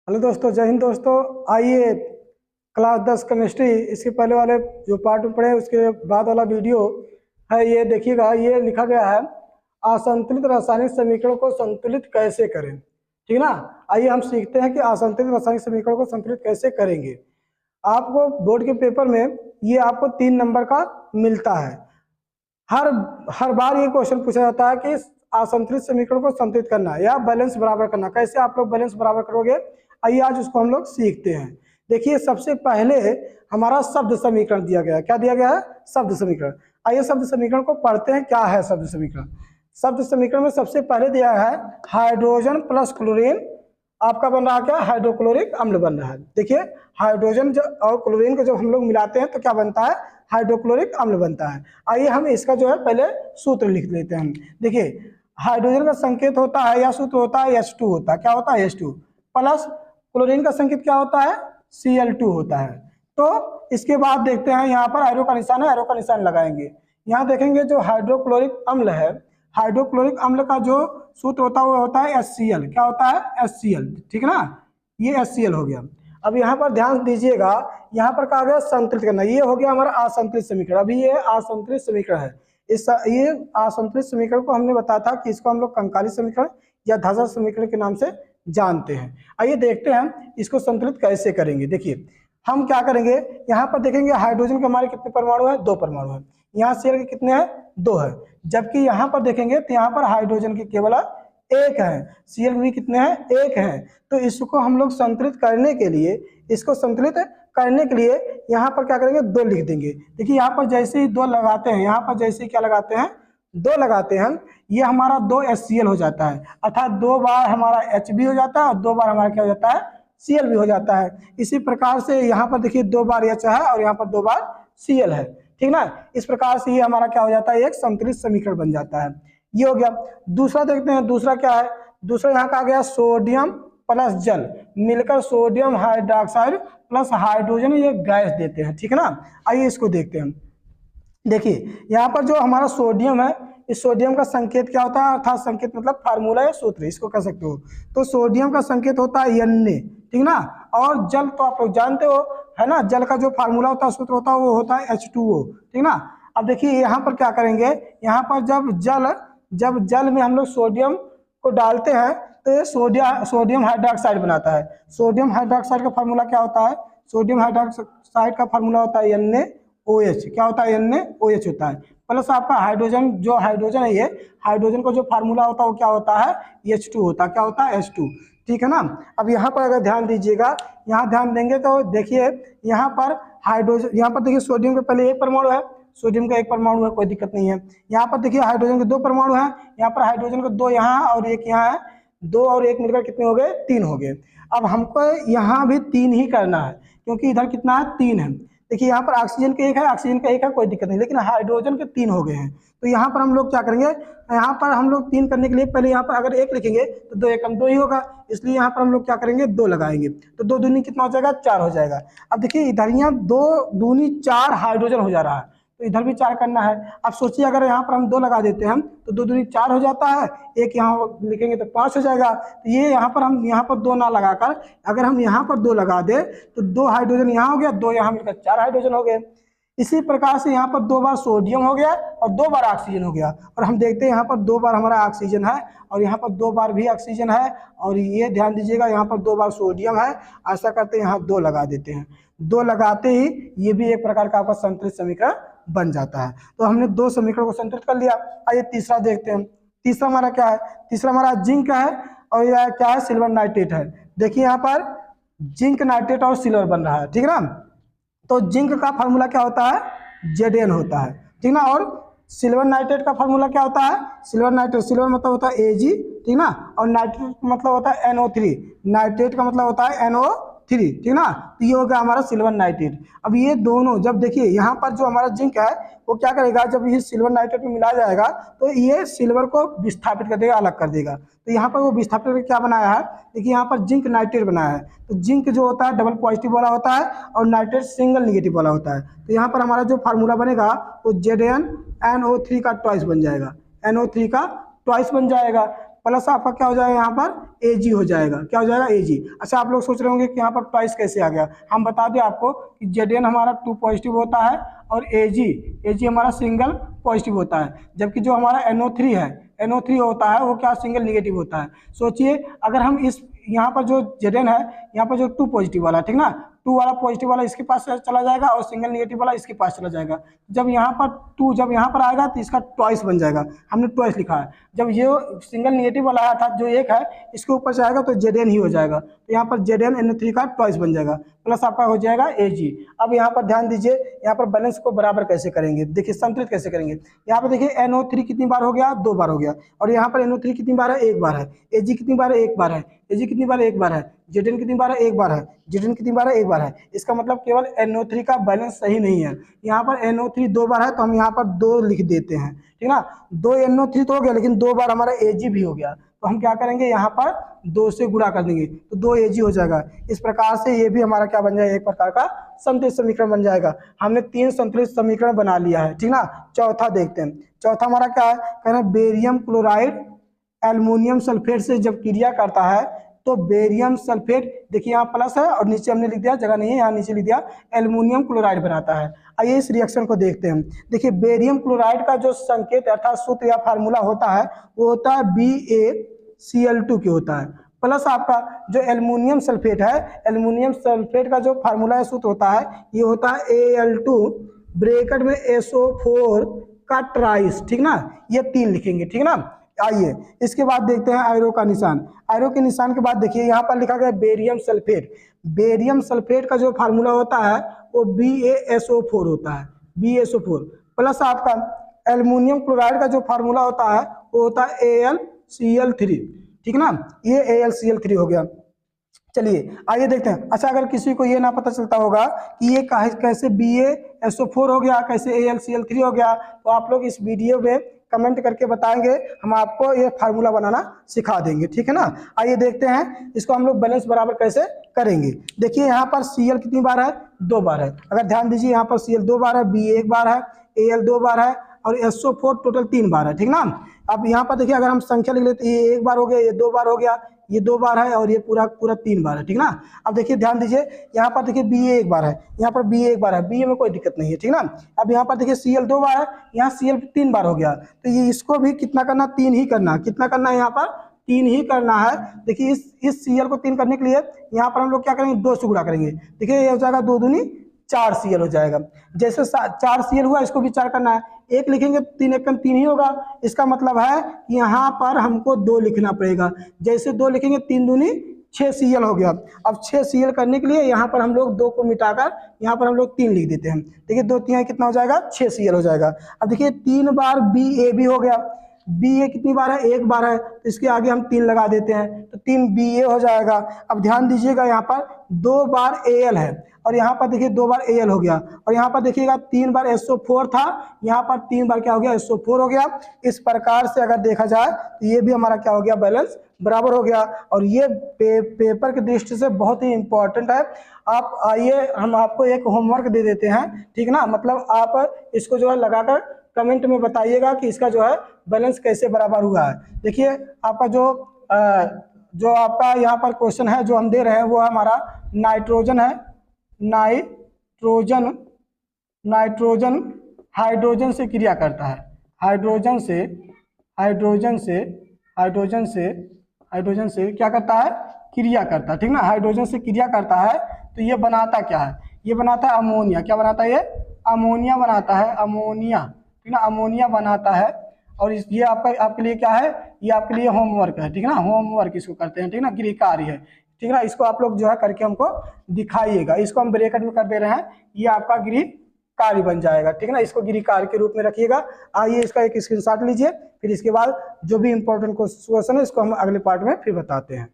Hello दोस्तों, जय हिंद दोस्तों। आइए क्लास 10 केमिस्ट्री इसके पहले वाले जो पार्ट में पढ़े उसके बाद वाला वीडियो है, ये देखिएगा। ये लिखा गया है असंतुलित रासायनिक समीकरण को संतुलित कैसे करें। ठीक ना। आइए हम सीखते हैं कि असंतुलित रासायनिक समीकरण को संतुलित कैसे करेंगे। आपको बोर्ड के पेपर में ये आपको 3 नंबर का मिलता है। हर हर बार ये क्वेश्चन पूछा जाता है कि असंतुलित समीकरण को संतुलित करना या बैलेंस बराबर करना। कैसे आप लोग बैलेंस बराबर करोगे, आइए आज उसको हम लोग सीखते हैं। देखिए, सबसे पहले हमारा शब्द समीकरण दिया गया है। क्या दिया गया है? शब्द समीकरण। आइए शब्द समीकरण को पढ़ते हैं। क्या है शब्द समीकरण? शब्द समीकरण में सबसे पहले दिया है हाइड्रोजन प्लस क्लोरीन आपका बन रहा है क्या? हाइड्रोक्लोरिक अम्ल बन रहा है। देखिए, हाइड्रोजन और क्लोरीन को जब हम लोग मिलाते हैं तो क्या बनता है? हाइड्रोक्लोरिक अम्ल बनता है। आइए हम इसका जो है पहले सूत्र लिख लेते हैं। देखिए, हाइड्रोजन का संकेत होता है या सूत्र होता है H2 होता है। क्या होता है? H2 प्लस क्लोरीन का संकेत क्या होता है? Cl2 होता है। तो इसके बाद देखते हैं, यहाँ पर एरो का निशान है, एरो का निशान लगाएंगे। यहाँ देखेंगे जो हाइड्रोक्लोरिक अम्ल है, हाइड्रोक्लोरिक अम्ल का जो सूत्र होता है वो होता है HCl। क्या होता है? HCl। ठीक है ना, ये HCl हो गया। अब यहाँ पर ध्यान दीजिएगा, यहाँ पर कहा गया संतुलित करना। ये हो गया हमारा असंतुलित समीकरण। अभी ये असंतुलित समीकरण है। ये असंतुलित समीकरण को हमने बताया था कि इसको हम लोग कंकाली समीकरण या धाजा समीकरण के नाम से जानते हैं। आइए देखते हैं इसको संतुलित कैसे करेंगे। देखिए, हम क्या करेंगे, यहाँ पर देखेंगे हाइड्रोजन के हमारे कितने परमाणु है? 2 परमाणु है। यहाँ Cl के कितने हैं? 2 है। जबकि यहाँ पर देखेंगे तो यहाँ पर हाइड्रोजन के केवल 1 है, Cl भी कितने हैं? 1 है। तो इसको हम लोग संतुलित करने के लिए, इसको संतुलित करने के लिए यहाँ पर क्या करेंगे? 2 लिख देंगे। देखिए, यहाँ पर जैसे ही 2 लगाते हैं, यहाँ पर जैसे ही क्या लगाते हैं? 2 लगाते हैं, ये हमारा 2 HCl हो जाता है। अर्थात 2 बार हमारा H भी हो जाता है और 2 बार हमारा क्या हो जाता है? Cl भी हो जाता है। इसी प्रकार से यहाँ पर देखिए 2 बार H है और यहाँ पर 2 बार Cl है। ठीक ना। इस प्रकार से ये हमारा क्या हो जाता है? एक संतुलित समीकरण बन जाता है। ये हो गया। दूसरा देखते हैं, दूसरा क्या है? दूसरा यहाँ का आ गया सोडियम प्लस जल मिलकर सोडियम हाइड्रोक्साइड प्लस हाइड्रोजन ये गैस देते हैं। ठीक है ना। आइए इसको देखते हैं। देखिए, यहाँ पर जो हमारा सोडियम है, इस सोडियम का संकेत क्या होता है? अर्थात संकेत मतलब फार्मूला या सूत्र, इसको कह सकते हो। तो सोडियम का संकेत होता है Na। ठीक ना। और जल तो आप लोग जानते हो, है ना। जल का जो फार्मूला होता है, सूत्र होता है, वो होता है H2O। ठीक ना। अब देखिए यहाँ पर क्या करेंगे, यहाँ पर जब जल में हम लोग सोडियम को डालते हैं तो ये सोडियम हाइड्रोक्साइड बनाता है। सोडियम हाइड्रोक्साइड का फार्मूला क्या होता है? सोडियम हाइड्रोक्साइड का फार्मूला होता है NaOH। क्या होता है? NaOH होता है। प्लस आपका हाइड्रोजन, जो हाइड्रोजन है, ये हाइड्रोजन का जो फार्मूला होता है वो क्या होता है? H2 होता है। क्या होता है? H2। ठीक है ना। अब यहाँ पर अगर ध्यान दीजिएगा, यहाँ ध्यान देंगे तो देखिए यहाँ पर हाइड्रोजन, यहाँ पर देखिए सोडियम के पहले 1 परमाणु है, सोडियम का 1 परमाणु है, कोई दिक्कत नहीं है। यहाँ पर देखिए हाइड्रोजन के 2 परमाणु हैं, यहाँ पर हाइड्रोजन के 2 यहाँ और 1 यहाँ है। 2 और 1 मिलकर कितने हो गए? 3 हो गए। अब हमको यहाँ भी 3 ही करना है, क्योंकि इधर कितना है? 3 है। देखिए यहाँ पर ऑक्सीजन के 1 है, ऑक्सीजन का 1 है, कोई दिक्कत नहीं, लेकिन हाइड्रोजन के 3 हो गए हैं। तो यहाँ पर हम लोग क्या करेंगे, यहाँ पर हम लोग 3 करने के लिए पहले यहाँ पर अगर 1 लिखेंगे तो 2 एकम 2 ही होगा, इसलिए यहाँ पर हम लोग क्या करेंगे? 2 लगाएंगे। तो 2 दूनी कितना हो जाएगा? 4 हो जाएगा। अब देखिए इधर यहाँ 2 दूनी 4 हाइड्रोजन हो जा रहा है, तो इधर भी 4 करना है। अब सोचिए अगर यहाँ पर हम 2 लगा देते हैं तो 2 दूनी 4 हो जाता है, 1 यहाँ लिखेंगे तो 5 हो जाएगा। तो ये यहाँ पर हम यहाँ पर 2 ना लगाकर अगर हम यहाँ पर 2 लगा दे तो 2 हाइड्रोजन यहाँ हो गया, 2 यहाँ मिलकर 4 हाइड्रोजन हो गए। इसी प्रकार से यहाँ पर 2 बार सोडियम हो गया और 2 बार ऑक्सीजन हो गया। और हम देखते हैं यहाँ पर 2 बार हमारा ऑक्सीजन है और यहाँ पर 2 बार भी ऑक्सीजन है। और ये ध्यान दीजिएगा यहाँ पर 2 बार सोडियम है। ऐसा करते हैं यहाँ 2 लगा देते हैं। 2 लगाते ही ये भी एक प्रकार का आपका संतुलित समीकरण बन जाता है। तो हमने 2 समीकरण को संतुलित कर लिया। आइए तीसरा देखते हैं। तीसरा हमारा क्या है? तीसरा हमारा जिंक है और यह क्या है? सिल्वर नाइट्रेट है। देखिए यहाँ पर जिंक नाइट्रेट और सिल्वर बन रहा है। ठीक है ना। तो जिंक का फार्मूला क्या होता है? Zn होता है। ठीक ना। और सिल्वर नाइट्रेट का फार्मूला क्या होता है? सिल्वर नाइट्रेट, सिल्वर मतलब होता है Ag। ठीक ना। और नाइट्रेट का मतलब होता है NO3। नाइट्रेट का मतलब होता है NO3। ठीक ना। तो ये हो गया हमारा सिल्वर नाइट्रेट। अब ये दोनों जब देखिए यहाँ पर जो हमारा जिंक है वो क्या करेगा, जब ये सिल्वर नाइट्रेट में मिला जाएगा तो ये सिल्वर को विस्थापित कर देगा, अलग कर देगा। तो यहाँ पर वो विस्थापित करके क्या बनाया है? देखिए यहाँ पर जिंक नाइट्रेट बनाया है। तो जिंक जो होता है डबल पॉजिटिव वाला होता है और नाइट्रेट सिंगल निगेटिव वाला होता है। तो यहाँ पर हमारा जो फार्मूला बनेगा वो ZnNO3 का ट्वाइस बन जाएगा, NO3 का ट्वाइस बन जाएगा। प्लस आपका क्या हो जाएगा यहाँ पर Ag हो जाएगा, क्या हो जाएगा Ag। अच्छा आप लोग सोच रहे होंगे कि यहाँ पर ट्वाइस कैसे आ गया। हम बता दें आपको कि Zn हमारा 2 पॉजिटिव होता है और Ag हमारा सिंगल पॉजिटिव होता है, जबकि जो हमारा NO3 है, NO3 होता है वो क्या सिंगल निगेटिव होता है। सोचिए अगर हम इस यहाँ पर जो Zn है, यहाँ पर जो 2 पॉजिटिव वाला, ठीक ना, 2 वाला पॉजिटिव वाला इसके पास चला जाएगा और सिंगल निगेटिव वाला इसके पास चला जाएगा। जब यहाँ पर 2 जब यहाँ पर आएगा तो इसका ट्वाइस बन जाएगा, हमने ट्वाइस लिखा है। जब ये सिंगल निगेटिव वाला है अर्थात जो एक है इसके ऊपर जाएगा तो Zn ही हो जाएगा, तो यहाँ पर Zn NO3 का ट्वाइस बन जाएगा, प्लस आपका हो जाएगा Ag। अब यहाँ पर ध्यान दीजिए, यहाँ पर बैलेंस को बराबर कैसे करेंगे, देखिए संतुलित कैसे करेंगे। यहाँ पर देखिए NO3 कितनी बार हो गया, 2 बार हो गया, और यहाँ पर NO3 कितनी बार है, 1 बार है। Ag कितनी बार है, 1 बार है। Ag कितनी बार है, 1 बार है। Zn कितनी बार है, 1 बार है। Zn कितनी बार है, 1 बार है। इसका मतलब केवल NO3 का बैलेंस सही नहीं है। यहाँ पर NO3 2 बार है तो हम यहाँ पर 2 लिख देते हैं, ठीक ना। 2 NO3 तो हो गया, लेकिन 2 बार हमारा Ag भी हो गया, तो हम क्या करेंगे यहाँ पर 2 से गुणा कर देंगे तो 2 Ag हो जाएगा। इस प्रकार से ये भी हमारा क्या बन जाएगा, एक प्रकार का संतुलित समीकरण बन जाएगा। हमने 3 संतुलित समीकरण बना लिया है, ठीक ना। चौथा देखते हैं, चौथा हमारा क्या है, कहना बेरियम क्लोराइड एल्युमिनियम सल्फेट से जब क्रिया करता है तो बेरियम सल्फेट, देखिए यहाँ प्लस है और नीचे हमने लिख दिया, जगह नहीं है यहाँ नीचे लिख दिया, एल्युमिनियम क्लोराइड बनाता है। आइए इस रिएक्शन को देखते हैं। देखिए बेरियम क्लोराइड का जो संकेत अर्थात सूत्र या फार्मूला होता है वो होता है BaCl2 के होता है, प्लस आपका जो एल्युमिनियम सल्फेट है, एल्युमिनियम सल्फेट का जो फार्मूला या सूत्र होता है ये होता है Al2 ब्रैकेट में SO4 का ट्राइस, ठीक ना। ये 3 लिखेंगे, ठीक ना। आइए इसके बाद देखते हैं आयरो का निशान। आयरो के निशान के बाद देखिए यहाँ पर लिखा गया बेरियम सल्फेट। बेरियम सल्फेट का जो फार्मूला होता है वो BaSO4 होता है, BaSO4, प्लस आपका एल्युमिनियम क्लोराइड का जो फार्मूला होता है वो होता है AlCl3, ठीक ना। ये AlCl3 हो गया। चलिए आइए देखते हैं। अच्छा अगर किसी को ये ना पता चलता होगा कि ये कैसे BaSO4 हो गया, कैसे AlCl3 हो गया, तो आप लोग इस वीडियो में कमेंट करके बताएंगे, हम आपको ये फार्मूला बनाना सिखा देंगे, ठीक है ना। आइए देखते हैं इसको हम लोग बैलेंस बराबर कैसे करेंगे। देखिए यहाँ पर Cl कितनी बार है, 2 बार है। अगर ध्यान दीजिए यहाँ पर Cl 2 बार है, B 1 बार है, Al 2 बार है और SO4 टोटल 3 बार है, ठीक ना। अब यहाँ पर देखिए अगर हम संख्या लिख लेते, ये 1 बार हो गया, ये 2 बार हो गया, ये 2 बार है और ये पूरा 3 बार है, ठीक ना। अब देखिए ध्यान दीजिए यहाँ पर देखिए Ba 1 बार है, यहाँ पर Ba 1 बार है, Ba में कोई दिक्कत नहीं है, ठीक ना। अब यहाँ पर देखिए Cl 2 बार है, यहाँ Cl 3 बार हो गया, तो ये इसको भी कितना करना, 3 ही करना। कितना करना है, यहाँ पर 3 ही करना है। देखिए इस Cl को 3 करने के लिए यहाँ पर हम लोग क्या करेंगे, 2 से गुणा करेंगे। देखिए ये हो जाएगा 2 दूनी 4 Cl हो जाएगा। जैसे 4 Cl हुआ इसको भी 4 करना है, 1 लिखेंगे 3 1 3 ही होगा। इसका मतलब है कि यहाँ पर हमको 2 लिखना पड़ेगा। जैसे 2 लिखेंगे 3 दूनी 6 Cl हो गया। अब 6 Cl करने के लिए यहाँ पर हम लोग 2 को मिटाकर यहाँ पर हम लोग 3 लिख देते हैं। देखिए 2 3 कितना हो जाएगा, 6 Cl हो जाएगा। अब देखिए 3 बार Ba भी हो गया, Ba कितनी बार है, 1 बार है, तो इसके आगे हम 3 लगा देते हैं तो 3 Ba हो जाएगा। अब ध्यान दीजिएगा यहाँ पर 2 बार Al है और यहाँ पर देखिए 2 बार Al हो गया, और यहाँ पर देखिएगा 3 बार SO4 था, यहाँ पर 3 बार क्या हो गया, SO4 हो गया। इस प्रकार से अगर देखा जाए तो ये भी हमारा क्या हो गया, बैलेंस बराबर हो गया। और ये पेपर की दृष्टि से बहुत ही इंपॉर्टेंट है। आप आइए हम आपको एक होमवर्क दे देते हैं, ठीक ना। मतलब आप इसको जो है लगाकर कमेंट में बताइएगा कि इसका जो है बैलेंस कैसे बराबर हुआ है। देखिए आपका जो आपका यहाँ पर क्वेश्चन है जो हम दे रहे हैं वो हमारा नाइट्रोजन है। नाइट्रोजन हाइड्रोजन से क्रिया करता है, हाइड्रोजन से क्या करता है, क्रिया करता है, ठीक ना। हाइड्रोजन से क्रिया करता है तो ये बनाता क्या है, ये बनाता है अमोनिया। क्या बनाता है, ये अमोनिया बनाता है, अमोनिया, ठीक ना, अमोनिया बनाता है। और ये आपके लिए क्या है, ये आपके लिए होमवर्क है, ठीक है ना। होमवर्क इसको करते हैं, ठीक ना, गृह कार्य है, ठीक है ना। इसको आप लोग जो है करके हमको दिखाइएगा। इसको हम ब्रैकेट में कर दे रहे हैं, ये आपका गृह कार्य बन जाएगा, ठीक है ना। इसको गृह कार्य के रूप में रखिएगा। आइए इसका एक स्क्रीनशॉट लीजिए, फिर इसके बाद जो भी इंपॉर्टेंट क्वेश्चन है इसको हम अगले पार्ट में फिर बताते हैं।